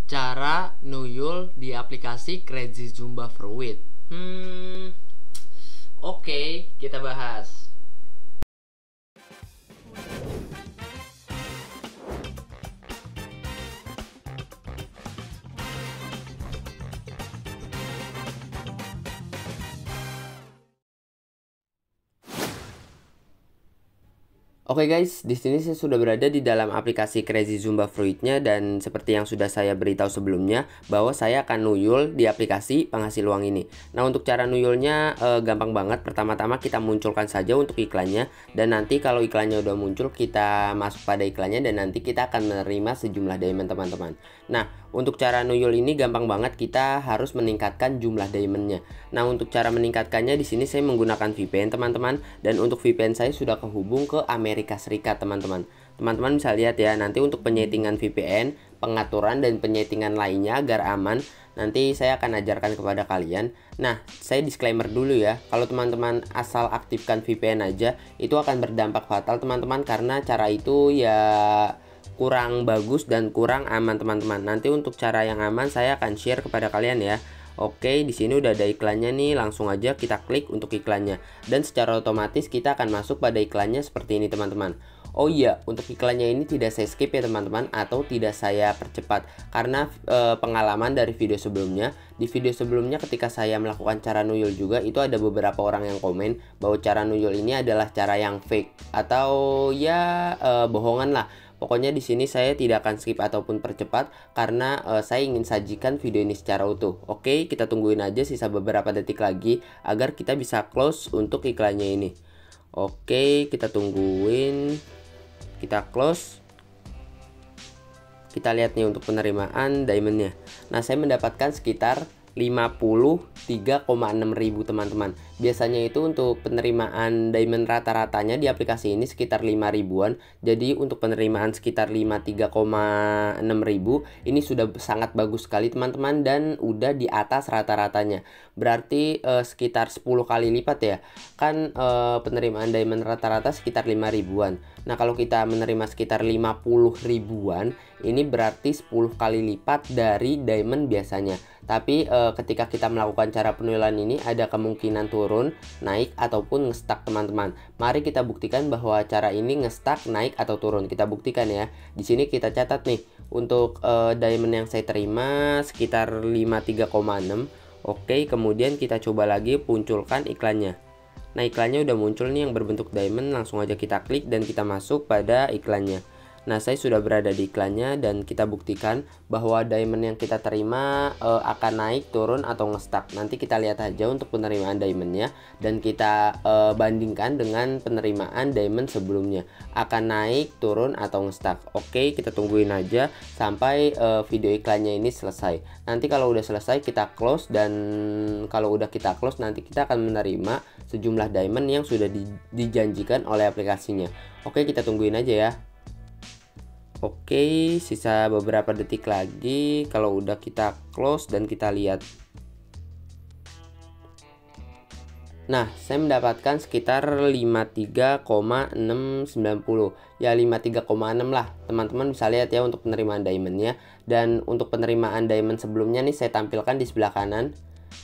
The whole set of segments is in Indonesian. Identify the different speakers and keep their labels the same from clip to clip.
Speaker 1: Cara nuyul di aplikasi Crazy Zumba Fruit. Oke, kita bahas.
Speaker 2: Oke guys, di sini saya sudah berada di dalam aplikasi Crazy Zumba Fruit-nya, dan seperti yang sudah saya beritahu sebelumnya bahwa saya akan nuyul di aplikasi penghasil uang ini. Nah, untuk cara nuyulnya gampang banget. Pertama-tama kita munculkan saja untuk iklannya, dan nanti kalau iklannya udah muncul kita masuk pada iklannya, dan nanti kita akan menerima sejumlah diamond teman-teman. Nah, untuk cara nuyul ini gampang banget, kita harus meningkatkan jumlah diamondnya. Nah, untuk cara meningkatkannya di sini saya menggunakan VPN teman-teman, dan untuk VPN saya sudah kehubung ke Amerika Serikat teman-teman. Teman-teman bisa lihat ya, nanti untuk penyetingan VPN, pengaturan dan penyetingan lainnya agar aman, nanti saya akan ajarkan kepada kalian. Nah, saya disclaimer dulu ya, kalau teman-teman asal aktifkan VPN aja, itu akan berdampak fatal teman-teman, karena cara itu ya kurang bagus dan kurang aman teman-teman. Nanti untuk cara yang aman saya akan share kepada kalian ya. Oke, di sini udah ada iklannya nih, langsung aja kita klik untuk iklannya, dan secara otomatis kita akan masuk pada iklannya seperti ini teman-teman. Oh iya, untuk iklannya ini tidak saya skip ya teman-teman, atau tidak saya percepat, karena pengalaman dari video sebelumnya. Di video sebelumnya ketika saya melakukan cara nuyul juga, itu ada beberapa orang yang komen bahwa cara nuyul ini adalah cara yang fake, atau ya bohongan lah. Pokoknya di sini saya tidak akan skip ataupun percepat, karena saya ingin sajikan video ini secara utuh. Oke, kita tungguin aja sisa beberapa detik lagi agar kita bisa close untuk iklannya ini. Oke, kita tungguin. Kita close. Kita lihat nih untuk penerimaan diamondnya. Nah, saya mendapatkan sekitar 53,6 ribu teman-teman. Biasanya itu untuk penerimaan diamond rata-ratanya di aplikasi ini sekitar 5 ribuan. Jadi untuk penerimaan sekitar 53,6 ribu ini sudah sangat bagus sekali teman-teman, dan udah di atas rata-ratanya. Berarti sekitar 10 kali lipat ya. Kan penerimaan diamond rata-rata sekitar 5 ribuan. Nah, kalau kita menerima sekitar 50 ribuan, ini berarti 10 kali lipat dari diamond biasanya. Tapi ketika kita melakukan cara penuilan ini ada kemungkinan turun, naik, ataupun ngestak teman-teman. Mari kita buktikan bahwa cara ini ngestak, naik, atau turun. Kita buktikan ya. Di sini kita catat nih untuk diamond yang saya terima sekitar 53,6. Oke, kemudian kita coba lagi munculkan iklannya. Nah, iklannya udah muncul nih yang berbentuk diamond, langsung aja kita klik dan kita masuk pada iklannya. Nah, saya sudah berada di iklannya, dan kita buktikan bahwa diamond yang kita terima akan naik, turun, atau ngestak. Nanti kita lihat aja untuk penerimaan diamondnya, dan kita bandingkan dengan penerimaan diamond sebelumnya. Akan naik, turun, atau ngestak. Oke, kita tungguin aja sampai video iklannya ini selesai. Nanti kalau udah selesai kita close, dan kalau udah kita close nanti kita akan menerima sejumlah diamond yang sudah dijanjikan oleh aplikasinya. Oke, kita tungguin aja ya. Oke, sisa beberapa detik lagi. Kalau udah kita close dan kita lihat. Nah, saya mendapatkan sekitar 53,690. Ya 53,6 lah. Teman-teman bisa lihat ya untuk penerimaan diamondnya. Dan untuk penerimaan diamond sebelumnya nih saya tampilkan di sebelah kanan.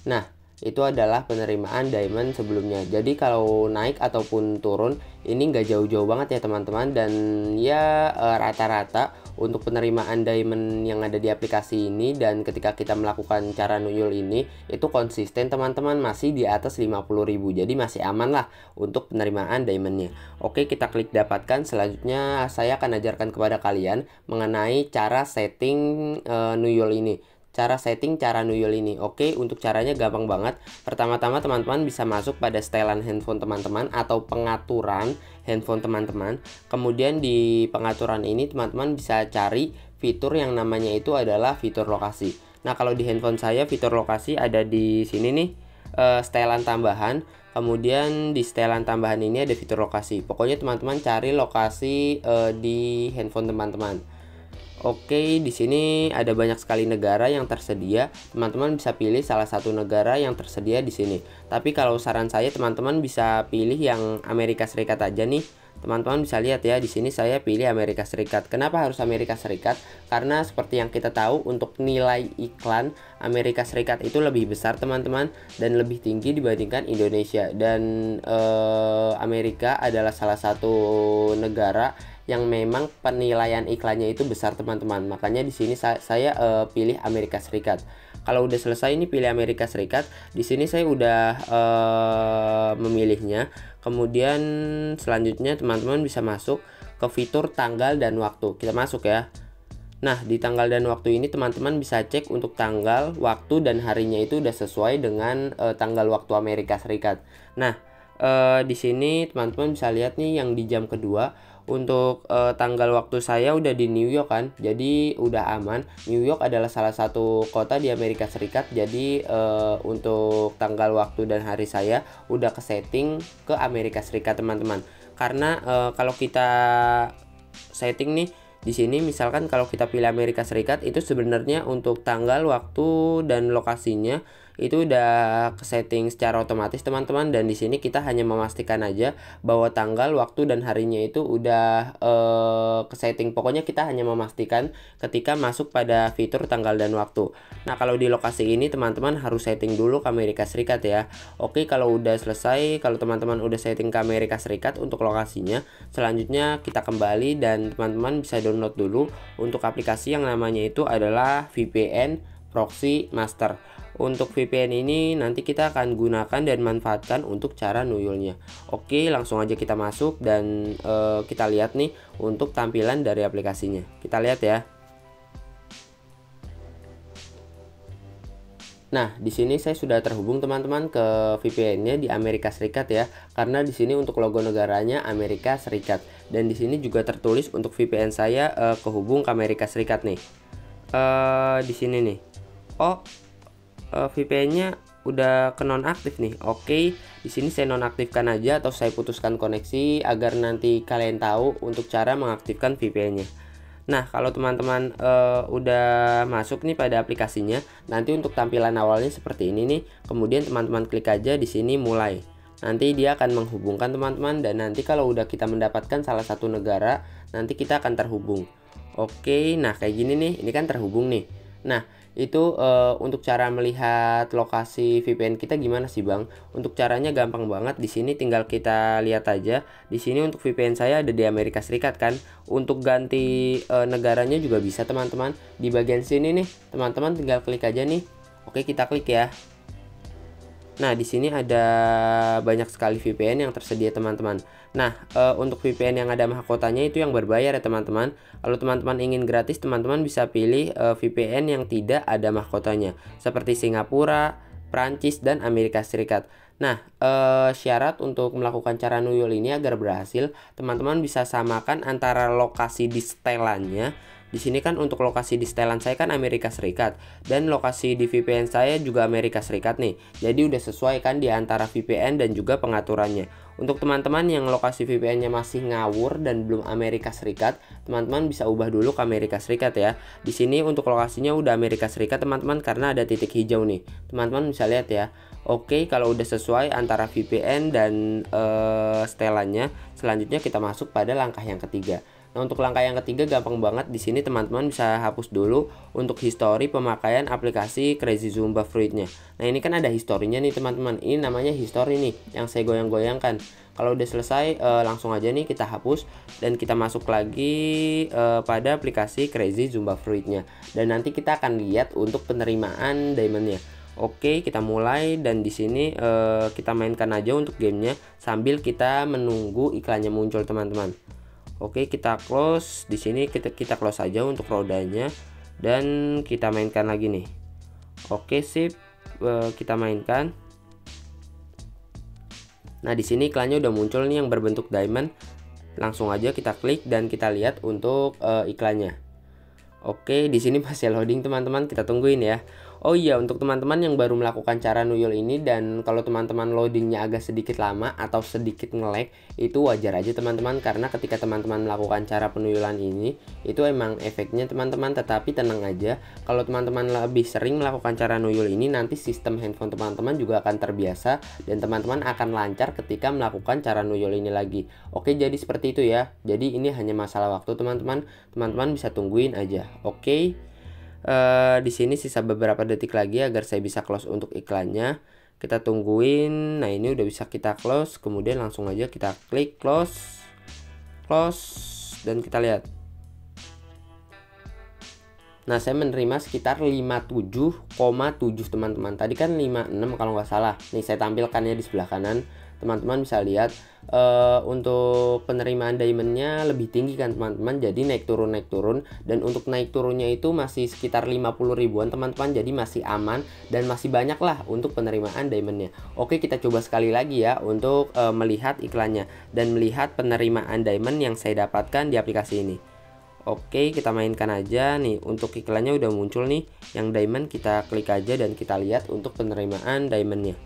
Speaker 2: Nah, itu adalah penerimaan diamond sebelumnya. Jadi kalau naik ataupun turun ini nggak jauh-jauh banget ya teman-teman, dan ya rata-rata untuk penerimaan diamond yang ada di aplikasi ini, dan ketika kita melakukan cara nuyul ini itu konsisten teman-teman, masih di atas 50 ribu. Jadi masih aman lah untuk penerimaan diamondnya. Oke, kita klik dapatkan. Selanjutnya saya akan ajarkan kepada kalian mengenai cara setting nuyul ini. Cara setting cara nuyul ini. Oke, untuk caranya gampang banget. Pertama-tama teman-teman bisa masuk pada setelan handphone teman-teman atau pengaturan handphone teman-teman. Kemudian di pengaturan ini teman-teman bisa cari fitur yang namanya itu adalah fitur lokasi. Nah, kalau di handphone saya fitur lokasi ada di sini nih, setelan tambahan. Kemudian di setelan tambahan ini ada fitur lokasi. Pokoknya teman-teman cari lokasi di handphone teman-teman. Oke, di sini ada banyak sekali negara yang tersedia. Teman-teman bisa pilih salah satu negara yang tersedia di sini. Tapi kalau saran saya teman-teman bisa pilih yang Amerika Serikat aja nih. Teman-teman bisa lihat ya, di sini saya pilih Amerika Serikat. Kenapa harus Amerika Serikat? Karena seperti yang kita tahu, untuk nilai iklan Amerika Serikat itu lebih besar teman-teman, dan lebih tinggi dibandingkan Indonesia. Dan Amerika adalah salah satu negara yang memang penilaian iklannya itu besar teman-teman. Makanya di sini saya pilih Amerika Serikat. Kalau udah selesai ini pilih Amerika Serikat, di sini saya udah memilihnya. Kemudian selanjutnya teman-teman bisa masuk ke fitur tanggal dan waktu. Kita masuk ya. Nah, di tanggal dan waktu ini teman-teman bisa cek untuk tanggal, waktu, dan harinya itu udah sesuai dengan tanggal waktu Amerika Serikat. Nah, di sini teman-teman bisa lihat nih yang di jam kedua. Untuk tanggal waktu saya udah di New York kan, jadi udah aman. New York adalah salah satu kota di Amerika Serikat, jadi untuk tanggal waktu dan hari saya udah ke setting ke Amerika Serikat teman-teman. Karena kalau kita setting nih di sini, misalkan kalau kita pilih Amerika Serikat, itu sebenarnya untuk tanggal, waktu, dan lokasinya itu udah ke setting secara otomatis teman-teman. Dan di sini kita hanya memastikan aja bahwa tanggal, waktu, dan harinya itu udah ke setting. Pokoknya kita hanya memastikan ketika masuk pada fitur tanggal dan waktu. Nah, kalau di lokasi ini teman-teman harus setting dulu ke Amerika Serikat ya. Oke, kalau udah selesai, kalau teman-teman udah setting ke Amerika Serikat untuk lokasinya, selanjutnya kita kembali dan teman-teman bisa download dulu untuk aplikasi yang namanya itu adalah VPN Proxy Master. Untuk VPN ini nanti kita akan gunakan dan manfaatkan untuk cara nuyulnya. Oke, langsung aja kita masuk dan kita lihat nih untuk tampilan dari aplikasinya. Kita lihat ya. Nah, di sini saya sudah terhubung teman-teman ke VPN-nya di Amerika Serikat ya. Karena di sini untuk logo negaranya Amerika Serikat. Dan di sini juga tertulis untuk VPN saya kehubung ke Amerika Serikat nih. Di sini nih. VPN-nya udah ke nonaktif nih. Oke, di sini saya nonaktifkan aja atau saya putuskan koneksi agar nanti kalian tahu untuk cara mengaktifkan VPN-nya. Nah, kalau teman-teman udah masuk nih pada aplikasinya, nanti untuk tampilan awalnya seperti ini nih. Kemudian teman-teman klik aja di sini mulai. Nanti dia akan menghubungkan teman-teman, dan nanti kalau udah kita mendapatkan salah satu negara, nanti kita akan terhubung. Oke, nah kayak gini nih, ini kan terhubung nih. Nah, itu untuk cara melihat lokasi VPN kita gimana sih Bang? Untuk caranya gampang banget. Di sini tinggal kita lihat aja. Di sini untuk VPN saya ada di Amerika Serikat kan. Untuk ganti negaranya juga bisa teman-teman. Di bagian sini nih, teman-teman tinggal klik aja nih. Oke, kita klik ya. Nah, di sini ada banyak sekali VPN yang tersedia teman-teman. Nah, untuk VPN yang ada mahkotanya itu yang berbayar ya teman-teman. Kalau teman-teman ingin gratis, teman-teman bisa pilih VPN yang tidak ada mahkotanya, seperti Singapura, Prancis, dan Amerika Serikat. Nah, syarat untuk melakukan cara nuyul ini agar berhasil, teman-teman bisa samakan antara lokasi di setelannya. Di sini kan untuk lokasi di setelan saya kan Amerika Serikat, dan lokasi di VPN saya juga Amerika Serikat nih. Jadi udah sesuai kan di antara VPN dan juga pengaturannya. Untuk teman-teman yang lokasi VPN-nya masih ngawur dan belum Amerika Serikat, teman-teman bisa ubah dulu ke Amerika Serikat ya. Di sini untuk lokasinya udah Amerika Serikat teman-teman, karena ada titik hijau nih. Teman-teman bisa lihat ya. Oke, kalau udah sesuai antara VPN dan setelannya, selanjutnya kita masuk pada langkah yang ketiga. Nah, untuk langkah yang ketiga gampang banget. Di sini teman-teman bisa hapus dulu untuk histori pemakaian aplikasi Crazy Zumba Fruit-nya. Nah, ini kan ada historinya nih teman-teman. Ini namanya history nih yang saya goyang-goyangkan. Kalau udah selesai langsung aja nih kita hapus dan kita masuk lagi pada aplikasi Crazy Zumba Fruit-nya. Dan nanti kita akan lihat untuk penerimaan diamond-nya. Oke, kita mulai dan di sini kita mainkan aja untuk gamenya sambil kita menunggu iklannya muncul teman-teman. Oke, kita close. Di sini kita close aja untuk rodanya dan kita mainkan lagi nih. Oke, sip. Kita mainkan. Nah, di sini iklannya udah muncul nih yang berbentuk diamond. Langsung aja kita klik dan kita lihat untuk iklannya. Oke, di sini masih loading teman-teman, kita tungguin ya. Oh iya, untuk teman-teman yang baru melakukan cara nuyul ini dan kalau teman-teman loadingnya agak sedikit lama atau sedikit nge-lag, itu wajar aja teman-teman, karena ketika teman-teman melakukan cara penuyulan ini, itu emang efeknya teman-teman. Tetapi tenang aja, kalau teman-teman lebih sering melakukan cara nuyul ini, nanti sistem handphone teman-teman juga akan terbiasa dan teman-teman akan lancar ketika melakukan cara nuyul ini lagi. Oke, jadi seperti itu ya. Jadi ini hanya masalah waktu teman-teman. Teman-teman bisa tungguin aja. Oke. Di sini sisa beberapa detik lagi agar saya bisa close untuk iklannya. Kita tungguin. Nah, ini udah bisa kita close. Kemudian langsung aja kita klik close, dan kita lihat. Nah, saya menerima sekitar 57,7 teman-teman. Tadi kan 56 kalau nggak salah. Nih, saya tampilkan ya di sebelah kanan. Teman-teman bisa lihat untuk penerimaan diamondnya lebih tinggi kan teman-teman. Jadi naik turun. Dan untuk naik turunnya itu masih sekitar 50 ribuan teman-teman. Jadi masih aman dan masih banyak lah untuk penerimaan diamondnya. Oke, kita coba sekali lagi ya untuk melihat iklannya dan melihat penerimaan diamond yang saya dapatkan di aplikasi ini. Oke, kita mainkan aja nih. Untuk iklannya udah muncul nih yang diamond, kita klik aja dan kita lihat untuk penerimaan diamondnya.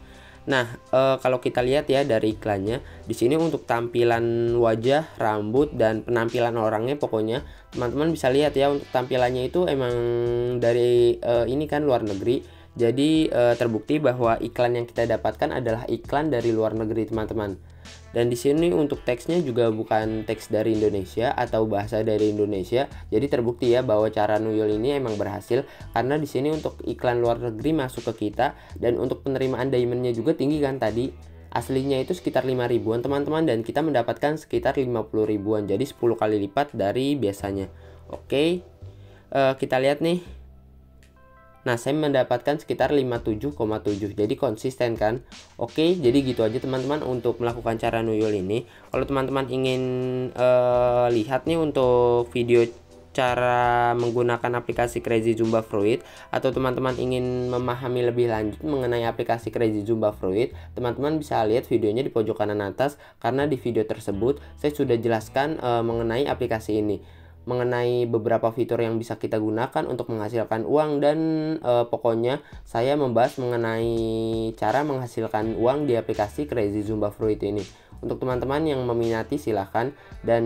Speaker 2: Nah, kalau kita lihat ya dari iklannya, di sini untuk tampilan wajah, rambut, dan penampilan orangnya, pokoknya teman-teman bisa lihat ya untuk tampilannya itu emang dari ini kan luar negeri. Jadi terbukti bahwa iklan yang kita dapatkan adalah iklan dari luar negeri teman-teman. Dan di sini untuk teksnya juga bukan teks dari Indonesia atau bahasa dari Indonesia. Jadi terbukti ya bahwa cara nuyul ini emang berhasil, karena di sini untuk iklan luar negeri masuk ke kita dan untuk penerimaan diamondnya juga tinggi kan tadi. Aslinya itu sekitar 5 ribuan teman-teman dan kita mendapatkan sekitar 50 ribuan. Jadi 10 kali lipat dari biasanya. Oke. Kita lihat nih. Nah, saya mendapatkan sekitar 57,7. Jadi konsisten kan. Oke, jadi gitu aja teman-teman untuk melakukan cara nuyul ini. Kalau teman-teman ingin lihat nih untuk video cara menggunakan aplikasi Crazy Zumba Fruit, atau teman-teman ingin memahami lebih lanjut mengenai aplikasi Crazy Zumba Fruit, teman-teman bisa lihat videonya di pojok kanan atas, karena di video tersebut saya sudah jelaskan mengenai aplikasi ini, mengenai beberapa fitur yang bisa kita gunakan untuk menghasilkan uang, dan pokoknya saya membahas mengenai cara menghasilkan uang di aplikasi Crazy Zumba Fruit ini. Untuk teman-teman yang meminati silahkan, dan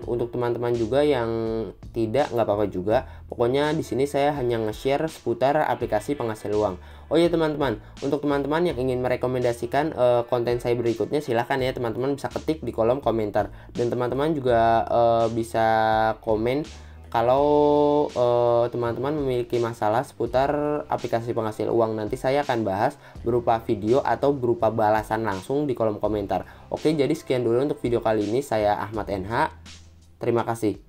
Speaker 2: untuk teman-teman juga yang tidak, nggak apa-apa juga. Pokoknya di sini saya hanya nge-share seputar aplikasi penghasil uang. Oh iya teman-teman, untuk teman-teman yang ingin merekomendasikan konten saya berikutnya, silahkan ya teman-teman bisa ketik di kolom komentar. Dan teman-teman juga bisa komen kalau teman-teman memiliki masalah seputar aplikasi penghasil uang. Nanti saya akan bahas berupa video atau berupa balasan langsung di kolom komentar. Oke, jadi sekian dulu untuk video kali ini. Saya Ahmad NH. Terima kasih.